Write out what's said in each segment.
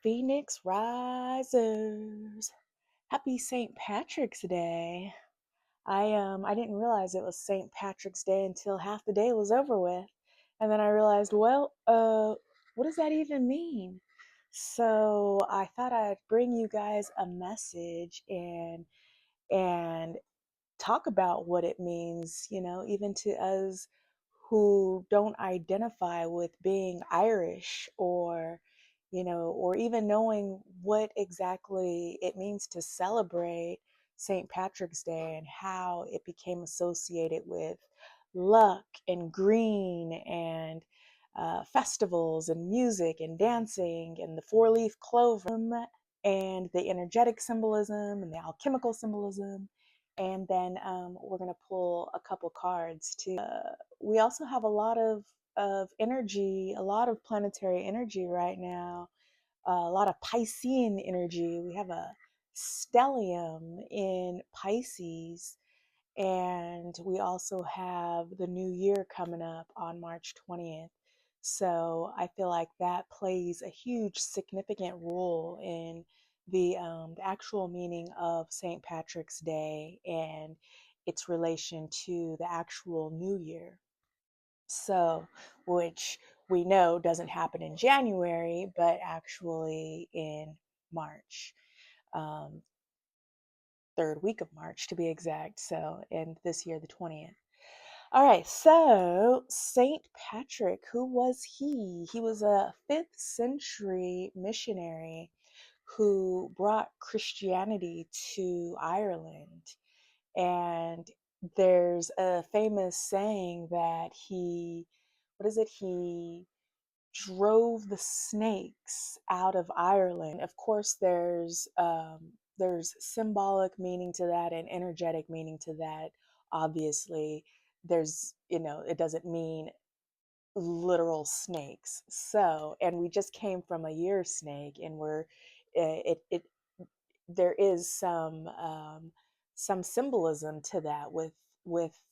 Phoenix Risers. Happy St. Patrick's Day. I didn't realize it was St. Patrick's Day until half the day was over with. And then I realized, what does that even mean? So I thought I'd bring you guys a message and talk about what it means, even to us who don't identify with being Irish or even knowing what exactly it means to celebrate St. Patrick's Day and how it became associated with luck and green and festivals and music and dancing and the four-leaf clover and the energetic symbolism and the alchemical symbolism. And then we're going to pull a couple cards too. We also have a lot of energy, a lot of planetary energy right now, a lot of Piscean energy. We have a stellium in Pisces, and we also have the new year coming up on March 20th. So I feel like that plays a huge significant role in the actual meaning of St. Patrick's Day and its relation to the actual new year. So, which we know doesn't happen in January, but actually in March. Um, third week of March to be exact. So, and this year, the 20th. All right, so Saint Patrick, who was he? He was a 5th century missionary who brought Christianity to Ireland. And there's a famous saying that what is it? He drove the snakes out of Ireland. Of course, there's symbolic meaning to that and energetic meaning to that. Obviously, it doesn't mean literal snakes. So, and we just came from a year snake, and it there is some symbolism to that with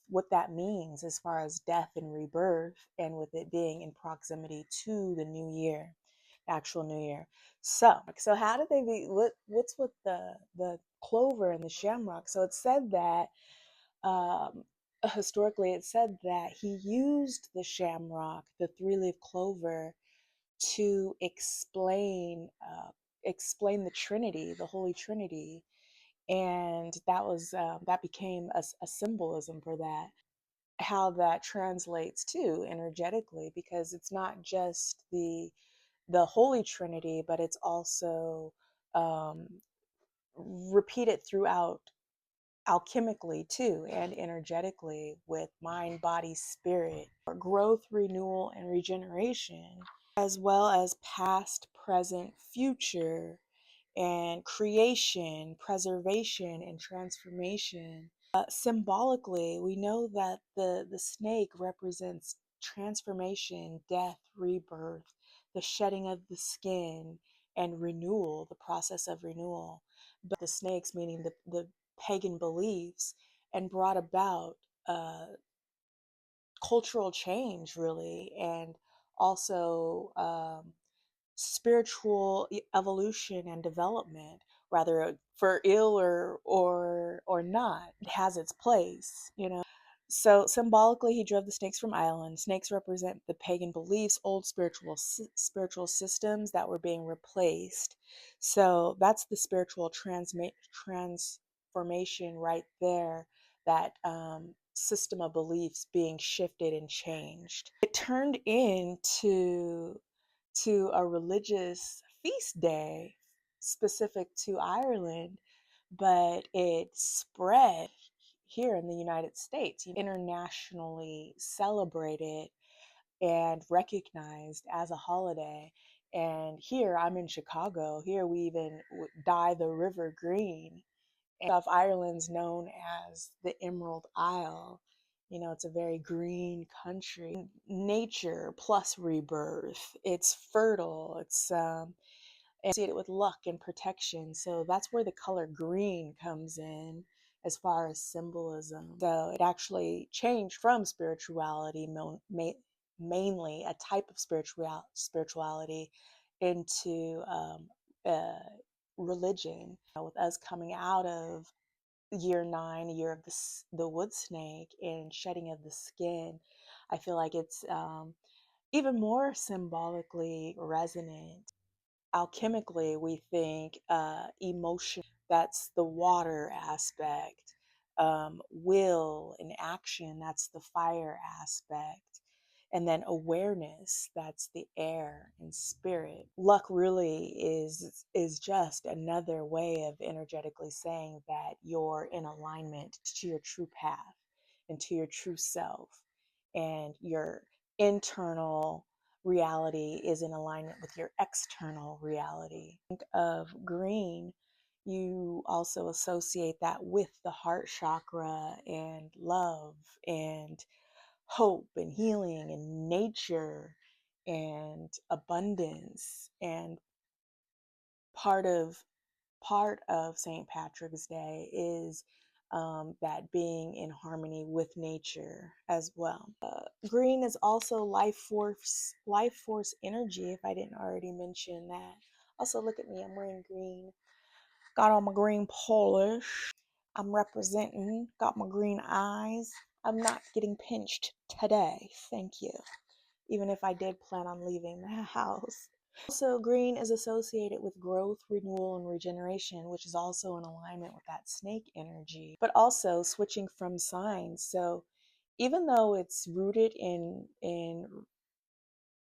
what that means as far as death and rebirth, and with it being in proximity to the new year, the actual new year. So how did they be? What's with the clover and the shamrock? So it said that um, historically, it said that he used the shamrock, the three-leaf clover, to explain the Trinity, the Holy Trinity, and that became a symbolism for that. How that translates too energetically, because it's not just the Holy Trinity, but it's also um, repeated throughout alchemically too and energetically with mind, body, spirit, for growth, renewal, and regeneration, as well as past, present, future, and creation, preservation, and transformation. Symbolically, we know that the snake represents transformation, death, rebirth, the shedding of the skin, and renewal, the process of renewal. But the snakes, meaning the pagan beliefs, and brought about cultural change, really, and also spiritual evolution and development, rather for ill or not. It has its place. So symbolically, he drove the snakes from Ireland. Snakes represent the pagan beliefs, old spiritual systems that were being replaced. So that's the spiritual transformation right there. That system of beliefs being shifted and changed. It turned into a religious feast day specific to Ireland, but it spread here in the United States, internationally celebrated and recognized as a holiday. And here, I'm in Chicago. Here, we even dye the river green. And of Ireland's known as the Emerald Isle. It's a very green country. Nature plus rebirth. It's fertile. It's associated with luck and protection. So that's where the color green comes in as far as symbolism. So it actually changed from spirituality, mainly a type of spirituality, into uh, religion. With us coming out of year 9, year of the wood snake, and shedding of the skin, I feel like it's even more symbolically resonant. Alchemically, we think emotion, that's the water aspect. Will and action, that's the fire aspect. And then awareness, that's the air and spirit. Luck really is just another way of energetically saying that you're in alignment to your true path and to your true self, and your internal reality is in alignment with your external reality. Think of green, you also associate that with the heart chakra and love and hope and healing and nature and abundance. And part of St. Patrick's Day is that being in harmony with nature as well. Green is also life force energy, if I didn't already mention that. Also, look at me, I'm wearing green. Got on my green polish. I'm representing, got my green eyes. I'm not getting pinched today, thank you. Even if I did plan on leaving the house. Also, green is associated with growth, renewal, and regeneration, which is also in alignment with that snake energy, but also switching from signs. So even though it's rooted in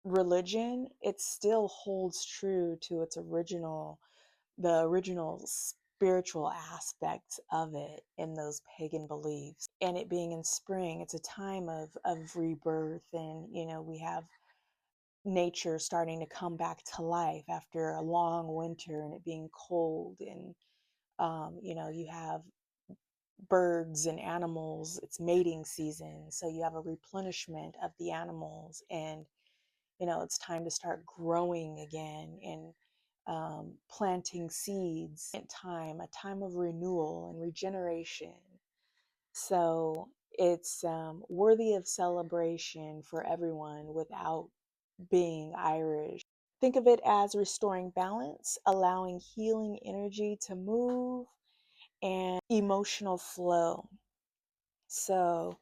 religion, it still holds true to its the original spiritual aspects of it in those pagan beliefs. And it being in spring, it's a time of rebirth, and we have nature starting to come back to life after a long winter and it being cold. And you have birds and animals, it's mating season, so you have a replenishment of the animals, and it's time to start growing again and planting seeds. A time of renewal and regeneration. So it's worthy of celebration for everyone without being Irish. Think of it as restoring balance, allowing healing energy to move, and emotional flow. So,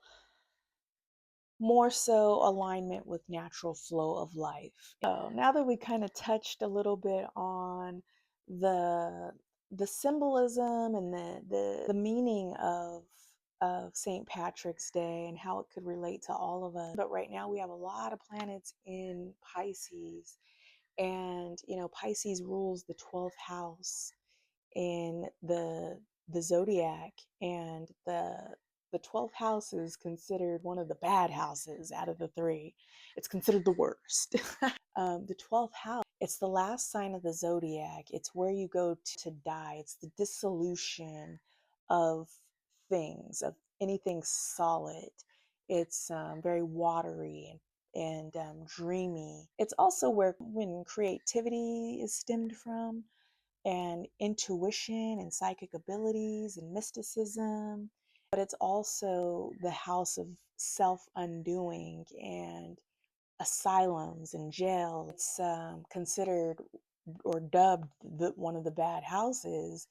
more so alignment with natural flow of life. So, now that we kind of touched a little bit on the symbolism and the meaning of St. Patrick's Day and how it could relate to all of us. But right now we have a lot of planets in Pisces, and Pisces rules the 12th house in the zodiac, and the 12th house is considered one of the bad houses out of the three. It's considered the worst. The 12th house, it's the last sign of the zodiac. It's where you go to die. It's the dissolution of things, of anything solid. It's very watery and dreamy. It's also where when creativity is stemmed from, and intuition and psychic abilities and mysticism. But it's also the house of self undoing and asylums and jail. It's considered or dubbed one of the bad houses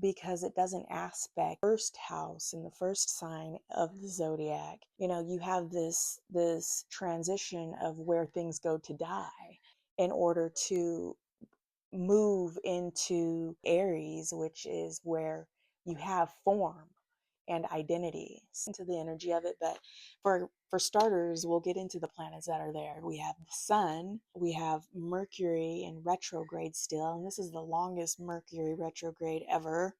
because it doesn't aspect first house in the first sign of the zodiac. You have this transition of where things go to die in order to move into Aries, which is where you have form and identity, into the energy of it. But for starters, we'll get into the planets that are there. We have the sun, we have Mercury in retrograde still, and this is the longest Mercury retrograde ever.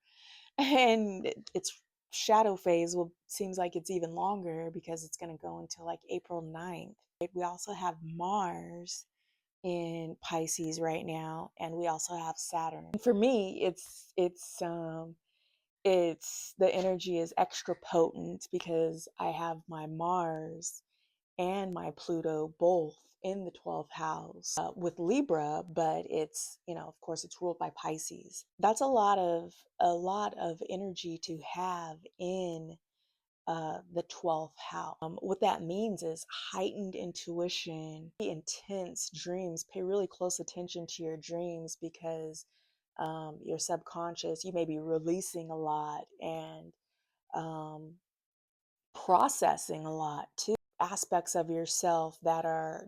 And its shadow phase will seems like it's even longer because it's going to go until like April 9th. We also have Mars in Pisces right now, and we also have Saturn. For me, it's the energy is extra potent because I have my Mars and my Pluto both in the 12th house with Libra, but it's of course it's ruled by Pisces. That's a lot of energy to have in the 12th house. What that means is heightened intuition, intense dreams. Pay really close attention to your dreams because your subconscious, you may be releasing a lot and um, processing a lot too. Aspects of yourself that are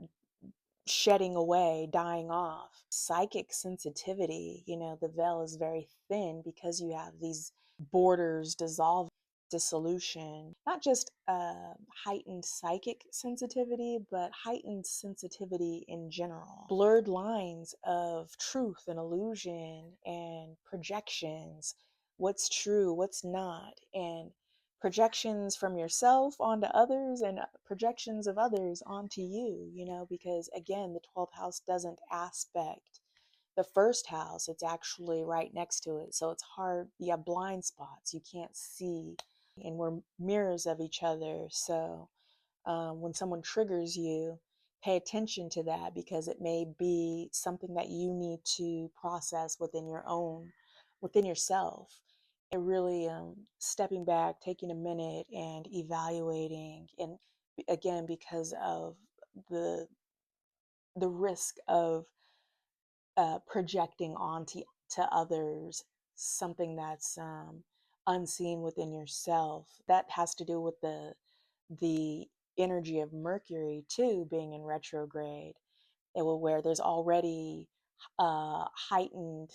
shedding away, dying off. Psychic sensitivity, the veil is very thin because you have these borders dissolving, dissolution. Not just heightened psychic sensitivity, but heightened sensitivity in general. Blurred lines of truth and illusion and projections. What's true, what's not, and projections from yourself onto others and projections of others onto you, because again, the 12th house doesn't aspect the first house, it's actually right next to it. So it's hard, you have blind spots, you can't see, and we're mirrors of each other. So when someone triggers you, pay attention to that because it may be something that you need to process within yourself. And really stepping back, taking a minute and evaluating. And again, because of the risk of projecting onto to others something that's unseen within yourself. That has to do with the energy of Mercury too being in retrograde. It will where there's already heightened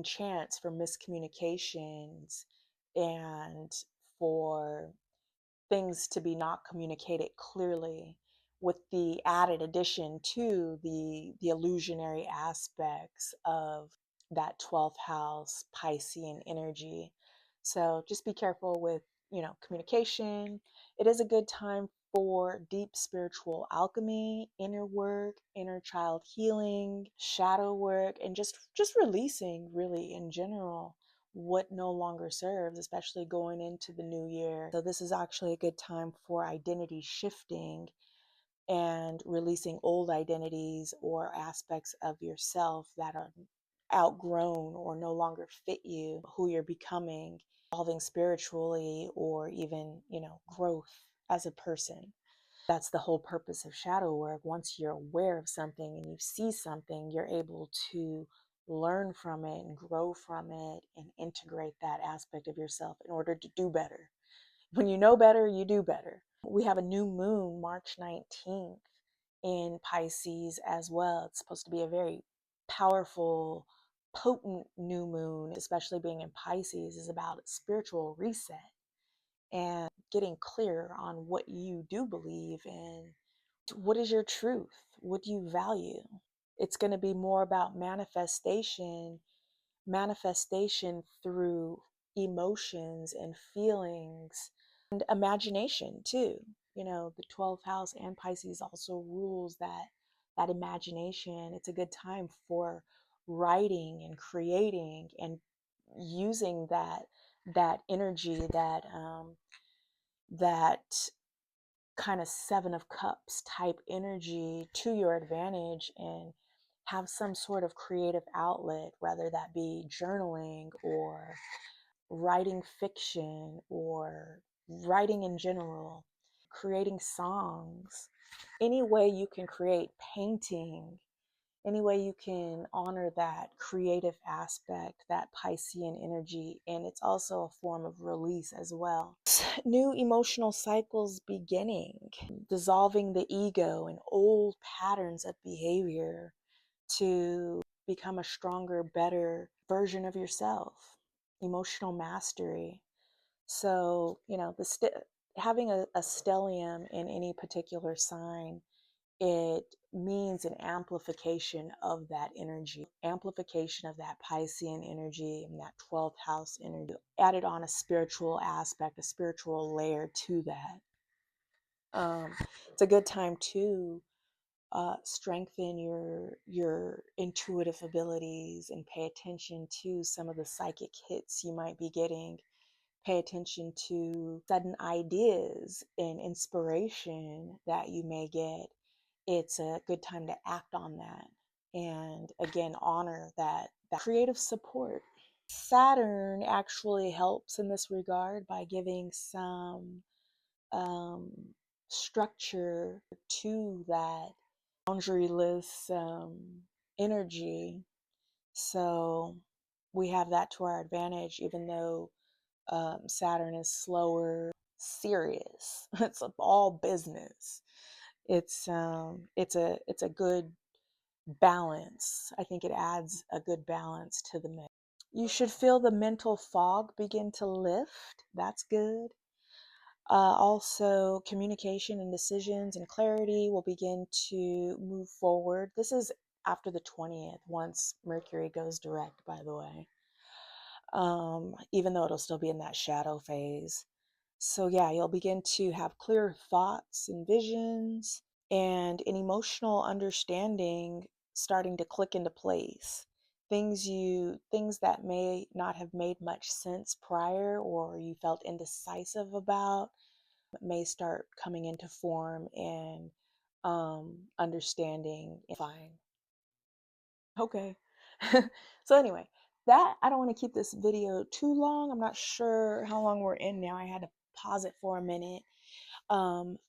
chance for miscommunications and for things to be not communicated clearly, with the added addition to the illusionary aspects of that 12th house Piscean energy. So just be careful with communication. It is a good time for deep spiritual alchemy, inner work, inner child healing, shadow work, and just releasing really in general what no longer serves, especially going into the new year. So this is actually a good time for identity shifting and releasing old identities or aspects of yourself that are outgrown or no longer fit you, who you're becoming, evolving spiritually, or even, growth as a person. That's the whole purpose of shadow work. Once you're aware of something and you see something, you're able to learn from it and grow from it and integrate that aspect of yourself in order to do better. When you know better, you do better. We have a new moon March 19th in Pisces as well. It's supposed to be a very powerful, potent new moon, especially being in Pisces, is about spiritual reset and getting clear on what you do believe in. What is your truth? What do you value? It's going to be more about manifestation through emotions and feelings and imagination too. The 12th house and Pisces also rules that imagination. It's a good time for writing and creating and using that energy, that kind of Seven of Cups type energy to your advantage, and have some sort of creative outlet, whether that be journaling or writing fiction or writing in general, creating songs, any way you can create, painting, any way you can honor that creative aspect, that Piscean energy. And it's also a form of release as well. New emotional cycles beginning, dissolving the ego and old patterns of behavior to become a stronger, better version of yourself. Emotional mastery. So, having a stellium in any particular sign, it means an amplification of that energy, amplification of that Piscean energy and that 12th house energy, added on a spiritual aspect, a spiritual layer to that. It's a good time to strengthen your intuitive abilities and pay attention to some of the psychic hits you might be getting. Pay attention to sudden ideas and inspiration that you may get. It's a good time to act on that. And again, honor that creative support. Saturn actually helps in this regard by giving some um, structure to that boundaryless energy. So we have that to our advantage, even though Saturn is slower, serious. It's all business. It's a good balance. I think it adds a good balance to the mix. You should feel the mental fog begin to lift. That's good. Also, communication and decisions and clarity will begin to move forward. This is after the 20th, once Mercury goes direct, by the way, even though it'll still be in that shadow phase. So, yeah, you'll begin to have clear thoughts and visions and an emotional understanding starting to click into place. Things that may not have made much sense prior or you felt indecisive about may start coming into form and understanding. Fine. Okay. So anyway, that I don't want to keep this video too long. I'm not sure how long we're in now. I had to pause it for a minute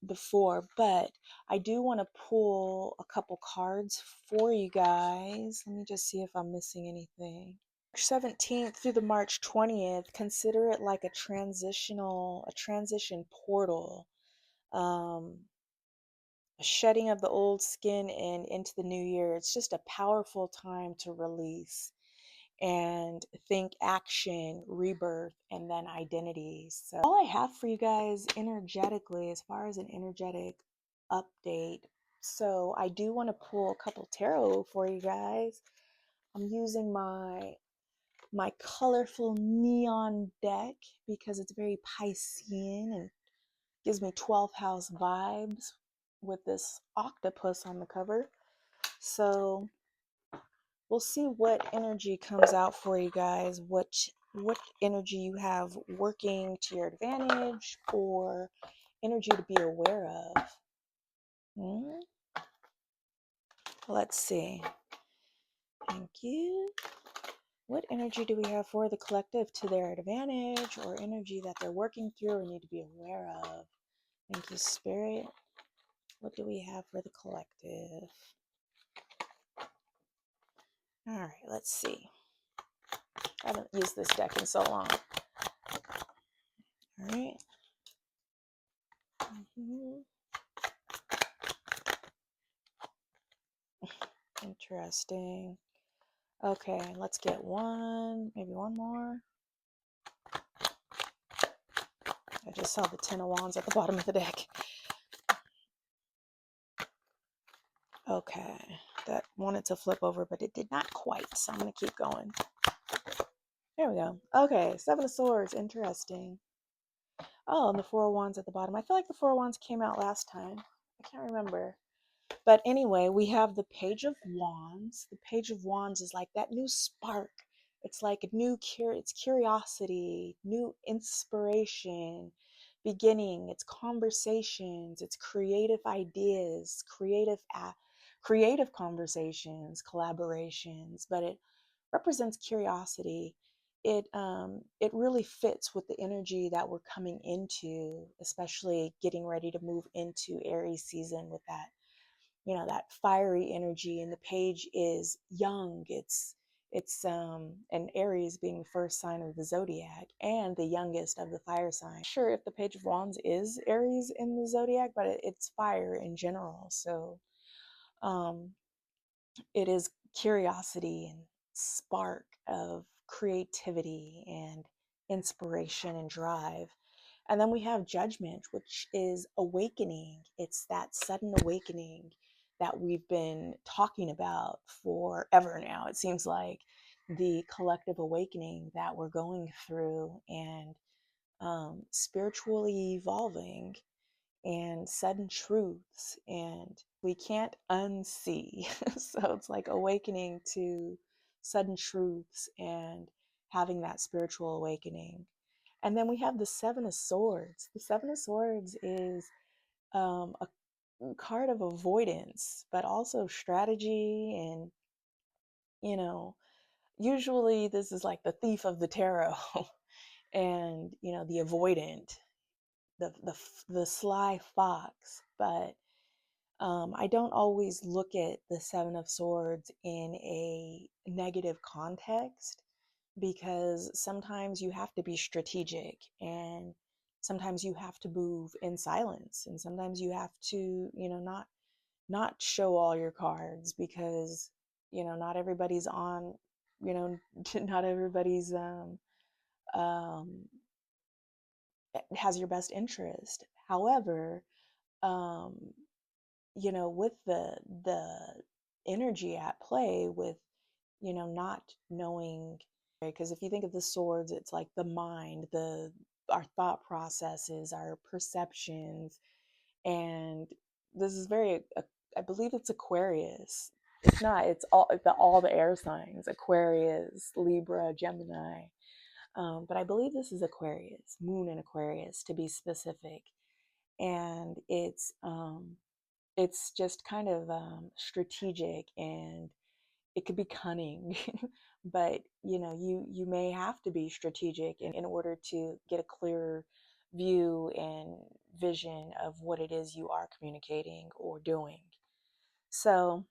before, but I do want to pull a couple cards for you guys. Let me just see if I'm missing anything. March 17th through the March 20th, consider it like a transition portal. A shedding of the old skin and into the new year. It's just a powerful time to release and think action, rebirth, and then identity. So all I have for you guys energetically, as far as an energetic update. So I do want to pull a couple tarot for you guys. I'm using my colorful neon deck because it's very Piscean and gives me 12th house vibes with this octopus on the cover. So we'll see what energy comes out for you guys, what energy you have working to your advantage or energy to be aware of. Let's see. Thank you. What energy do we have for the collective to their advantage or energy that they're working through or need to be aware of? Thank you, Spirit. What do we have for the collective? All right, let's see. I haven't used this deck in so long. All right. Interesting. Okay, let's get maybe one more. I just saw the Ten of Wands at the bottom of the deck. Okay, that wanted to flip over, but it did not quite, so I'm going to keep going. There we go. Okay, Seven of Swords, interesting. Oh, and the Four of Wands at the bottom. I feel like the Four of Wands came out last time. I can't remember. But anyway, we have the Page of Wands. The Page of Wands is like that new spark. It's like a new it's curiosity, new inspiration, beginning. It's conversations, it's creative ideas, creative conversations, collaborations. But it represents curiosity. It really fits with the energy that we're coming into, especially getting ready to move into Aries season with that, that fiery energy. And the page is young. And Aries being the first sign of the zodiac and the youngest of the fire signs. Not sure if the Page of Wands is Aries in the zodiac, but it's fire in general. So it is curiosity and spark of creativity and inspiration and drive. And then we have Judgment, which is awakening. It's that sudden awakening that we've been talking about forever now. It seems like the collective awakening that we're going through and spiritually evolving and sudden truths, and we can't unsee. So it's like awakening to sudden truths and having that spiritual awakening. And then we have the Seven of Swords. The Seven of Swords is a card of avoidance, but also strategy. And, usually this is like the thief of the tarot and, the avoidant, the sly fox. But I don't always look at the Seven of Swords in a negative context, because sometimes you have to be strategic, and sometimes you have to move in silence, and sometimes you have to, not show all your cards, because not everybody's on, not everybody's um has your best interest. However, um with the energy at play, with not knowing, because if you think of the swords, it's like the mind, the our thought processes, our perceptions. And this is very, I believe it's Aquarius. It's not, it's all the air signs: Aquarius, Libra, Gemini. But I believe this is Aquarius, moon in Aquarius to be specific. And it's just kind of strategic, and it could be cunning. But you may have to be strategic in order to get a clearer view and vision of what it is you are communicating or doing. So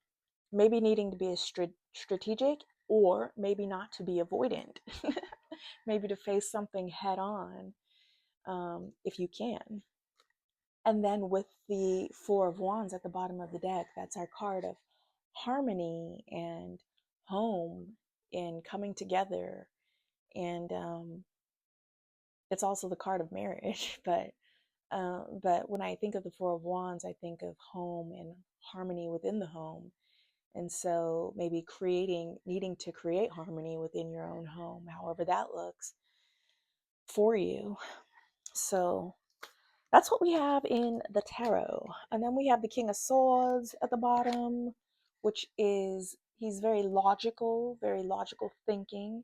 maybe needing to be a strategic, or maybe not to be avoidant. Maybe to face something head on, if you can. And then with the Four of Wands at the bottom of the deck, that's our card of harmony and home and coming together. And it's also the card of marriage. But when I think of the Four of Wands, I think of home and harmony within the home. And so maybe needing to create harmony within your own home, however that looks for you. So that's what we have in the tarot. And then we have the King of Swords at the bottom, which is, he's very logical thinking,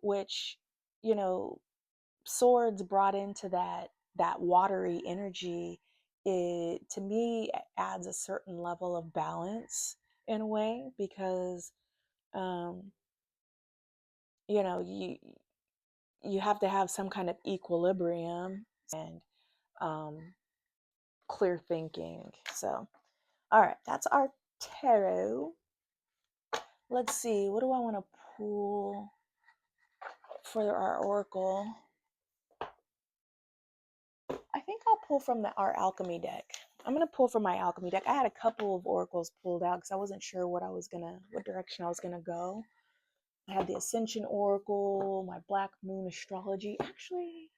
which, swords brought into that watery energy. It, to me, adds a certain level of balance in a way, because um, you have to have some kind of equilibrium and um, clear thinking. So, all right, that's our tarot. Let's see, what do I want to pull for our oracle? I think I'll pull from our alchemy deck. I'm going to pull from my alchemy deck. I had a couple of oracles pulled out because I wasn't sure what direction I was going to go. I had the Ascension Oracle, my Black Moon Astrology. Actually,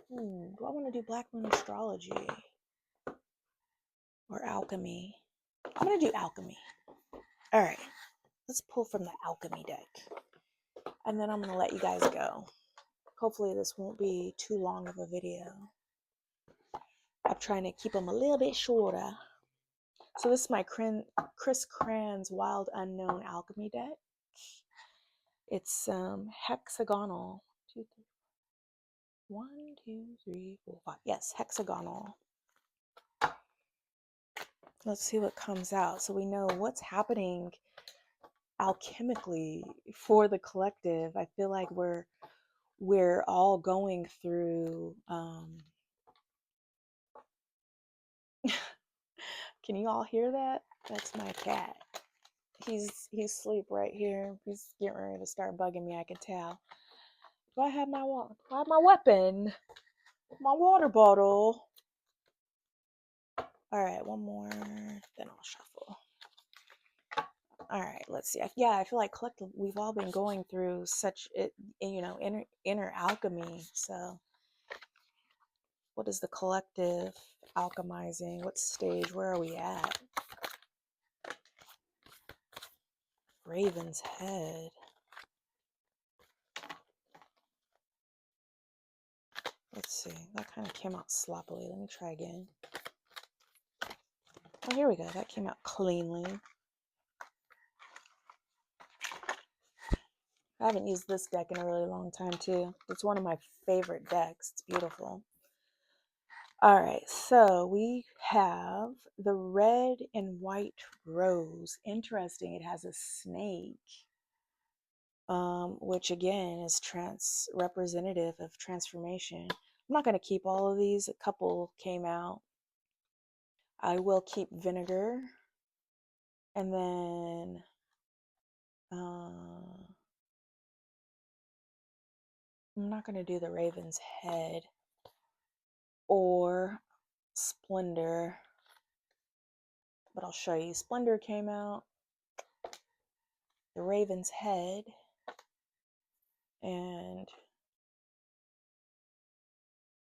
do I want to do Black Moon Astrology or alchemy? I'm going to do alchemy. All right, let's pull from the alchemy deck. And then I'm going to let you guys go. Hopefully this won't be too long of a video. I'm trying to keep them a little bit shorter. So this is my Chris Cran's Wild Unknown Alchemy deck. It's hexagonal. 1, 2, 3, 4, 5. Yes, hexagonal. Let's see what comes out, so we know what's happening alchemically for the collective. I feel like we're all going through. Can you all hear that? That's my cat. He's asleep right here. He's getting ready to start bugging me, I can tell. Do I have my weapon? My water bottle. All right, one more, then I'll shuffle. All right, let's see. Yeah, I feel like collectively we've all been going through such inner alchemy. So what is the collective alchemizing? What stage? Where are we at? Raven's head. Let's see. That kind of came out sloppily. Let me try again. Oh, here we go. That came out cleanly. I haven't used this deck in a really long time too. It's one of my favorite decks. It's beautiful. All right, so we have the red and white rose. Interesting. It has a snake, which again is representative of transformation. I'm not going to keep all of these. A couple came out. I will keep vinegar, and then I'm not going to do the Raven's Head or Splendor, but I'll show you. Splendor came out, the Raven's Head, and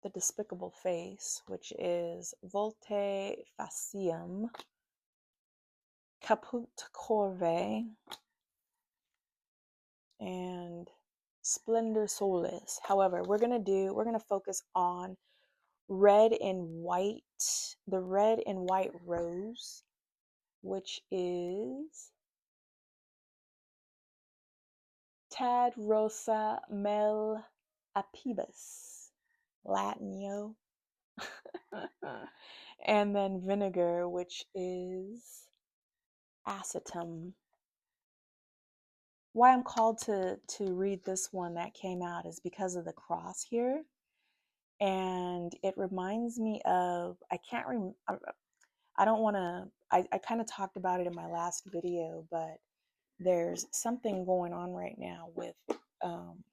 the Despicable Face, which is Volte Facium, Caput Corve, and Splendor Solis. However, we're gonna focus on red and white, the red and white rose, which is Tad Rosa Mel Apibus, Latin yo. And then vinegar, which is acetum. Why I'm called to read this one that came out is because of the cross here, and it reminds me of, I don't want to, I kind of talked about it in my last video, but there's something going on right now um,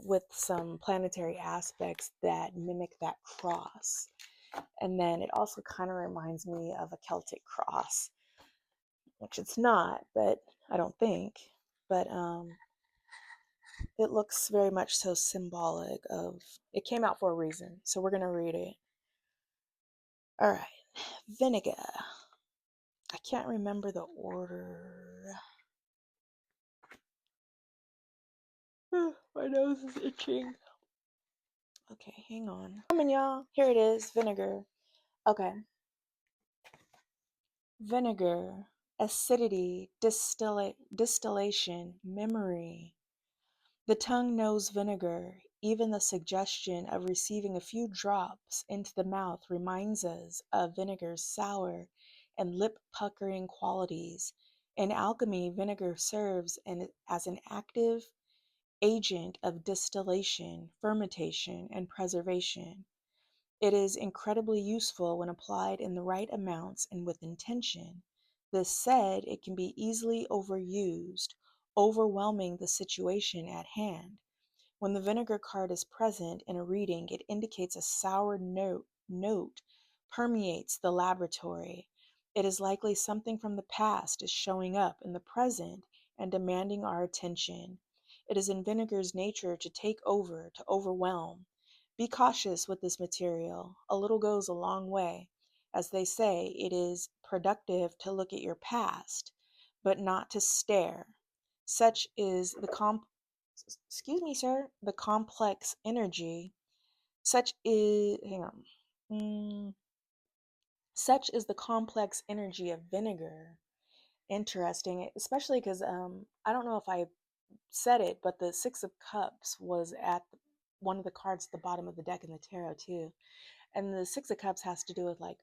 with some planetary aspects that mimic that cross. And then it also kind of reminds me of a Celtic cross, which it's not, but I don't think. But it looks very much so symbolic of, it came out for a reason. So we're going to read it. All right. Vinegar. I can't remember the order. My nose is itching. Okay, hang on. Coming, y'all. Here it is. Vinegar. Okay. Vinegar. Acidity. Distillation. Memory. The tongue knows vinegar. Even the suggestion of receiving a few drops into the mouth reminds us of vinegar's sour and lip-puckering qualities. In alchemy, vinegar serves as an active agent of distillation, fermentation, and preservation. It is incredibly useful when applied in the right amounts and with intention. This said, it can be easily overused, overwhelming the situation at hand. When the vinegar card is present in a reading, it indicates a sour note permeates the laboratory. It is likely something from the past is showing up in the present and demanding our attention. It is in vinegar's nature to take over, to overwhelm. Be cautious with this material. A little goes a long way. As they say, it is productive to look at your past, but not to stare. Such is the excuse me, sir, the complex energy. Such is, hang on. Such is the complex energy of vinegar. Interesting, especially because I don't know if I said it, but the Six of Cups was at one of the cards at the bottom of the deck in the tarot too. And the Six of Cups has to do with, like,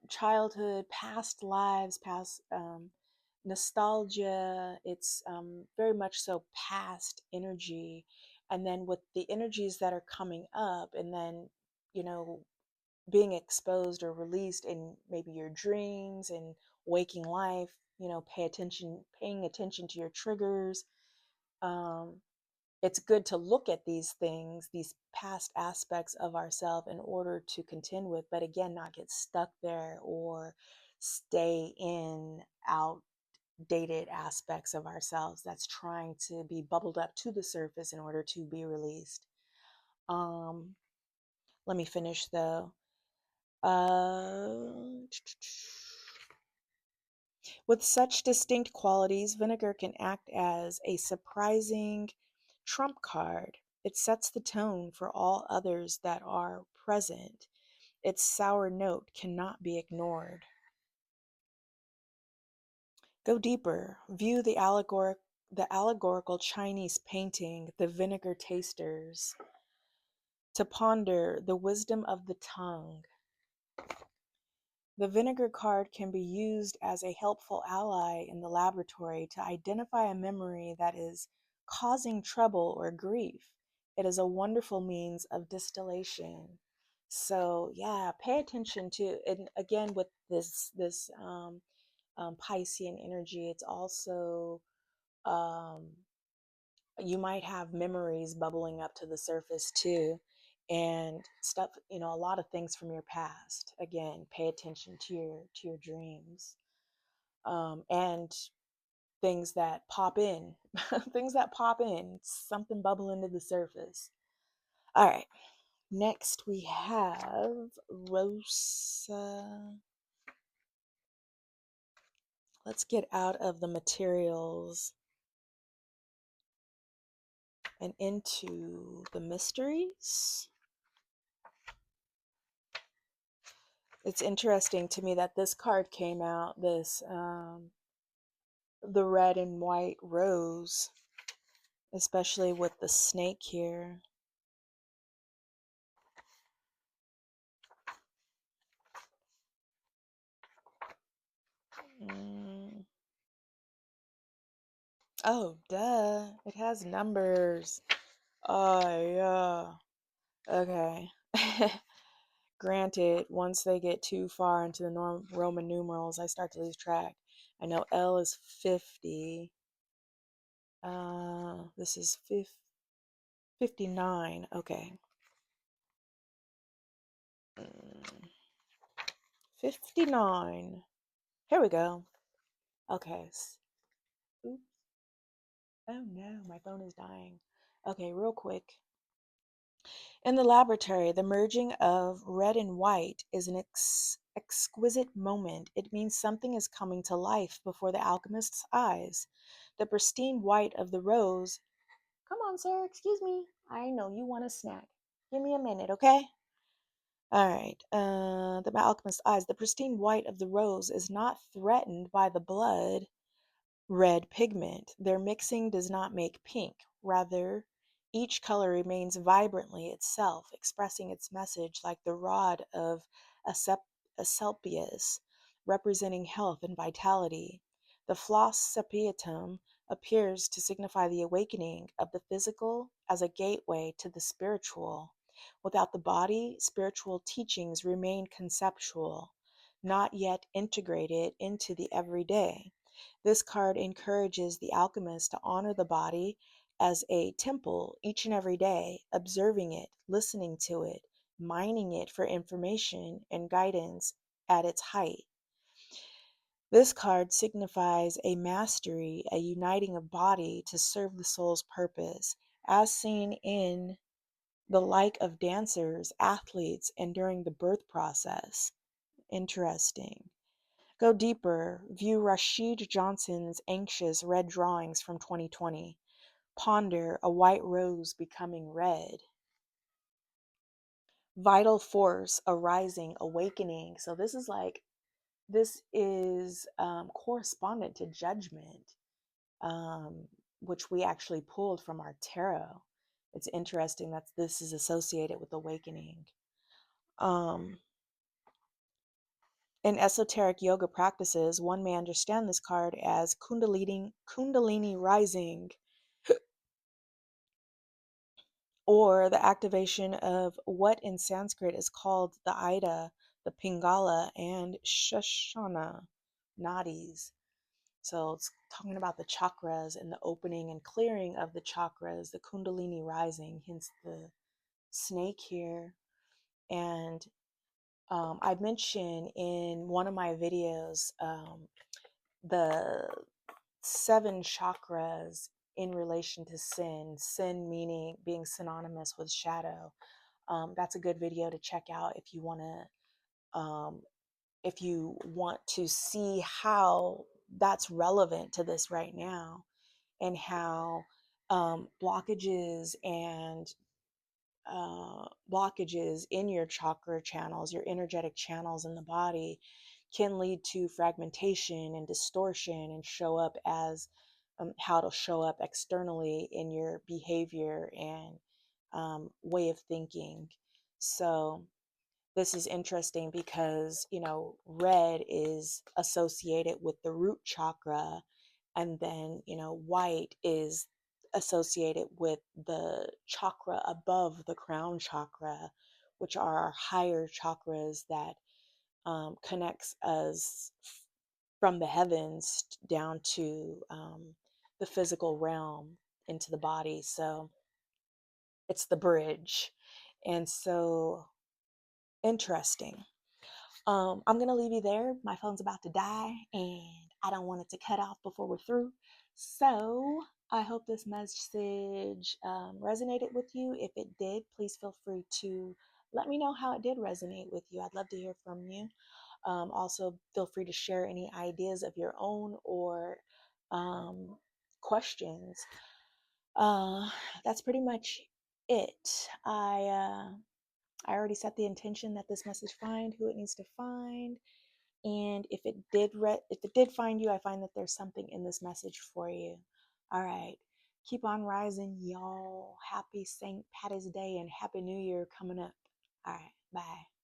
childhood, past lives, past nostalgia. It's very much so past energy. And then with the energies that are coming up, and then, you know, being exposed or released in maybe your dreams and waking life, paying attention to your triggers. Um, it's good to look at these things, these past aspects of ourselves, in order to contend with, but again, not get stuck there or stay in outdated aspects of ourselves that's trying to be bubbled up to the surface in order to be released. Let me finish though. With such distinct qualities, vinegar can act as a surprising trump card. It sets the tone for all others that are present. Its sour note cannot be ignored. Go deeper. View the allegorical Chinese painting, The Vinegar Tasters. To ponder the wisdom of the tongue. The vinegar card can be used as a helpful ally in the laboratory to identify a memory that is causing trouble or grief. It is a wonderful means of distillation. So yeah, pay attention to, and again with this Piscean energy. It's also, um, you might have memories bubbling up to the surface too, and stuff, a lot of things from your past. Again, pay attention to your dreams, and things that pop in, things that pop in, something bubbling to the surface. All right. Next, we have Rosa. Let's get out of the materials and into the mysteries. It's interesting to me that this card came out, the red and white rose, especially with the snake here. Mm. Oh, duh. It has numbers. Oh, yeah. Okay. Granted, once they get too far into the Roman numerals, I start to lose track. I know L is 50. This is 59. Okay. 59. Here we go. Okay. Oops. Oh no, my phone is dying. Okay, real quick. In the laboratory, the merging of red and white is an exquisite moment. It means something is coming to life before the alchemist's eyes. The pristine white of the rose. Come on, sir, excuse me. I know you want a snack. Give me a minute, okay? All right. The alchemist's eyes. The pristine white of the rose is not threatened by the blood red pigment. Their mixing does not make pink. Rather, each color remains vibrantly itself, expressing its message like the rod of Asclepius, representing health and vitality. The floss sapientum appears to signify the awakening of the physical as a gateway to the spiritual. Without the body, spiritual teachings remain conceptual, not yet integrated into the everyday. This card encourages the alchemist to honor the body as a temple each and every day, observing it, listening to it, mining it for information and guidance at its height. This card signifies a mastery, a uniting of body to serve the soul's purpose, as seen in the like of dancers, athletes, and during the birth process. Interesting. Go deeper. View Rashid Johnson's anxious red drawings from 2020. Ponder a white rose becoming red. Vital force, arising, awakening. So this is correspondent to judgment, which we actually pulled from our tarot. It's interesting that this is associated with awakening. Um, In esoteric yoga practices, one may understand this card as Kundalini rising, or the activation of what in Sanskrit is called the Ida, the Pingala, and Shoshana nadis. So it's talking about the chakras and the opening and clearing of the chakras, the Kundalini rising, hence the snake here. And I mentioned in one of my videos the 7 chakras in relation to sin meaning being synonymous with shadow. That's a good video to check out if you want to see how that's relevant to this right now, and how blockages and blockages in your chakra channels, your energetic channels in the body, can lead to fragmentation and distortion and show up as how to show up externally in your behavior and way of thinking. So this is interesting because, red is associated with the root chakra, and then, white is associated with the chakra above the crown chakra, which are our higher chakras that connects us from the heavens down to the physical realm into the body. So it's the bridge. And so interesting. I'm going to leave you there. My phone's about to die and I don't want it to cut off before we're through. So I hope this message resonated with you. If it did, please feel free to let me know how it did resonate with you. I'd love to hear from you. Also, feel free to share any ideas of your own or questions. Uh, that's pretty much it. I already set the intention that this message find who it needs to find, and if it did find you, I find that there's something in this message for you. All right, keep on rising, y'all. Happy St. Patty's Day and Happy New Year coming up. All right, bye.